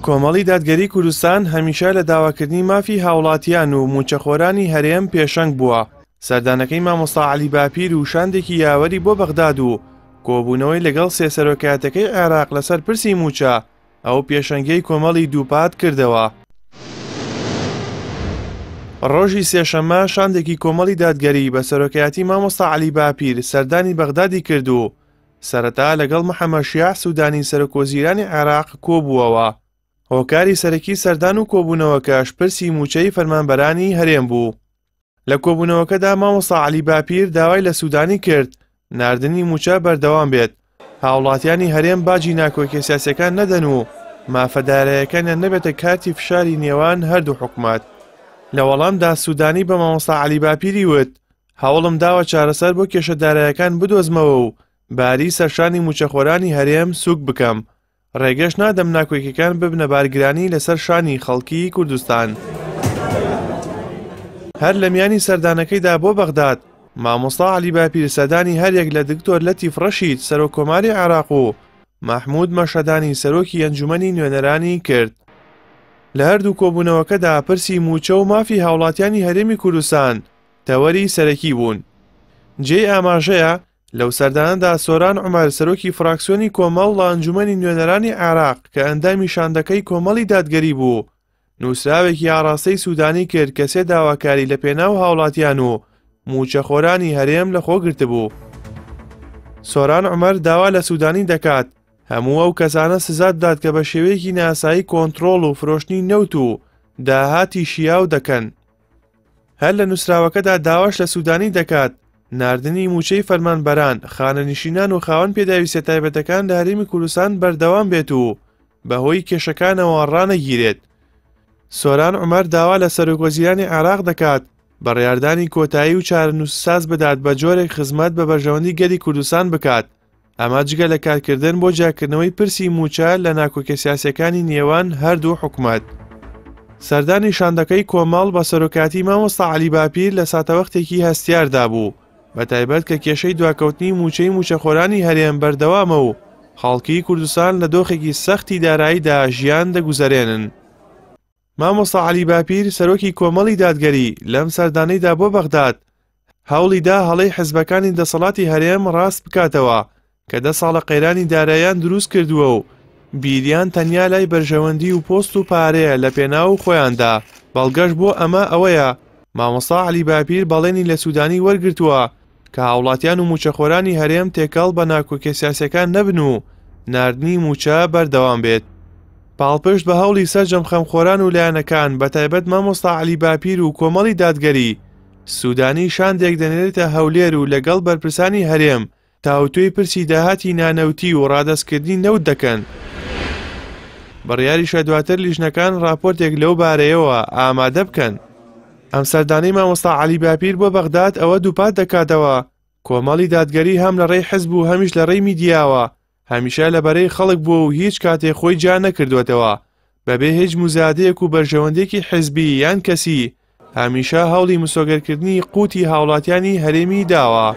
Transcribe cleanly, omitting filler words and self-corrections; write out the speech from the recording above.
کۆمەڵی دادگەری کوردستان هەمیشە لە داواکردنی مافی هاوڵاتیان و موچەخۆرانی هەرێم پێشەنگ بووە. سەردانەکەی مامۆستا عەلی باپیر و شاندێکی یاوەری بۆ بەغداد و کۆبوونەوەی لەگەڵ سێسەرۆکایەتەکەی عێراق لەسەر پرسی موچە ئەو پێشەنگەی کۆمەڵی دووپات کردەوە. ڕۆژی سێشەممە شاندێکی کۆمەڵی دادگەری بە سەرۆکایەتی مامۆستا عەلی باپیر سەردانی بەغدادی کرد و سەرەتا لەگەڵ محەممەد شیاع سوودانی سەرۆکۆزیرانی عێراق کۆبووەوە. هۆکاری سەرەکی سەردان و کۆبوونەوەکەش پرسی موچەی فەرمانبەرانی هەرێم بوو. لە کۆبوونەوەکەدا مامۆستا عەلی باپیر داوای لە سوودانی کرد ناردنی موچە بەردەوام بێت، هاوڵاتیانی هەرێم باجی ناکۆکیە سیاسیەکان نەدەن و مافەدارەیەکانیان نەبێتە کارتی فشاری نێوان هەردوو حکومات. لە وەڵامدا سوودانی بە مامۆستا عەلی باپیری وت هەوڵم داوە چارەسەر بۆ کێشەدارەکان بدۆزمەوە و باری سەرشانی موچەخۆرانی هەرێم سووک بکەم. ڕێگەش نادەم ناکۆکیەکان ببنە بارگرانی لەسەر شانی خەڵکی کوردستان. هەر لە میانی سەردانەکەیدا بۆ بەغداد مامۆستا عەلی باپیر سەردانی هەرێک لە دکتۆر لەتیف ڕەشید سەرۆکۆماری عێراق و مەحموود مەشەدانی سەرۆکی ئەنجومەنی نوێنەرانی کرد. لە هەردوو کۆبوونەوەکەدا پرسی موچە و مافی هاوڵاتیانی هەرێمی کوردستان تەوەری سەرەکی بوون. جێی ئاماژەیە لەو سەردانەدا سۆران عومەر سەرۆکی فراکسیۆنی کۆمەڵ لە ئەنجومەنی نوێنەرانی عێراق کە ئەندامی شاندەکەی کۆمەڵی دادگەری بوو نووسراوێکی ئاڕاستەی سوودانی کرد کە سێ داواکاری لە پێناو هاوڵاتیان و موچەخۆرانی هەرێم لەخۆگرتبوو. سۆران عومەر داوا لە سوودانی دەکات هەموو ئەو کەسانە سزا بدات کە بە شێوەیەکی ناسایی کۆنتڕۆڵ و فرۆشتنی نەوت و داهاتی شیاو دەکەن. هەر لە نووسراوەکەدا داواش لە سوودانی دەکات ناردنی موچەی فەرمانبەران، خانەنشینان و خاوەن پێداویستە تایبەتەکان لە هەرێمی کوردستان بەردەوام بێت و بەهۆی کێشەکانەوە ڕانەگیرێت. سۆران عومەر داوا لە سەرۆکوەزیرانی عێراق دەکات بەڕێاردانی کۆتایی و چارەنووسساز بدات بە جۆرێک خزمەت بە بەرژەوەندی گەلی کوردستان بکات. ئەمە جگە لە کارکردن بۆ جاکردنەوەی پرسی موچە لە ناکۆکیە سیاسیەکانی نێوان هەردوو حکومەت. سەردانی شاندەکەی کۆمەڵ بە سەرۆکاتی مامۆستا عەلی باپیر لە ساتەوەختێکی هەستیاردا بوو بەتایبەت کە کێشەی دواکەوتنی موچەی موچەخۆرانی هەرێم بەردەوامە و خەڵکی کوردستان لە دۆخێکی سەختی داراییدا ژیان دەگوزەرێنن. مامۆستا عەلی باپیر سەرۆکی کۆمەڵی دادگەری لەم سەردانەیدا بۆ بەغداد هەوڵیدا هەڵەی حیزبەکانی دەسەڵاتی هەرێم ڕاست بکاتەوە کە 10 ساڵە قەیرانی داراییان دروست کردووە و بیریان تەنیا لای بەرژەوەندی و پۆست و پارەیە لە پێناو خۆیاندا. بەڵگەش بۆ ئەمە ئەوەیە مامۆستا عەلی باپیر بەڵێنی لە سوودانی وەرگرتووە کە هاوڵاتیان و موچەخۆرانی هەرێم تێکەڵ بە ناکۆکیە سیاسیەکان نەبن و ناردنی موچە بەردەوام بێت. پاڵپشت بە هەوڵی سەرجەم خەمخۆران و لایەنەکان بەتایبەت مامۆستا عەلی باپیر و کۆمەڵی دادگەری سوودانی شاندێک دەنێرێتە هەولێر و لەگەڵ بەرپرسانی هەرێم تاوتوی پرسی داهاتی نانەوتی و ڕادەستکردنی نەوت دەکەن. بڕیاریشە دواتر لیژنەکان راپۆرتێک لەو بارەیەوە ئامادە بکەن. ئەم سەردانەی مامۆستا عەلی باپیر بۆ بەغداد ئەوە دووپات دەکاتەوە کۆمەڵی دادگەری هەم لە ڕێی حیزب و هەمیش لە ڕێی میدیاوە هەمیشە لە بەرەی خەڵک بووە و هیچ کاتێک خۆی جا نەکردوێتەوە بەبێ هیچ موزادەیەک و بەرژەوەندێکی حیزبی یان کەسی هەمیشە هەوڵی مسۆگەرکردنی قوتی هاوڵاتیانی هەرێمی داوە.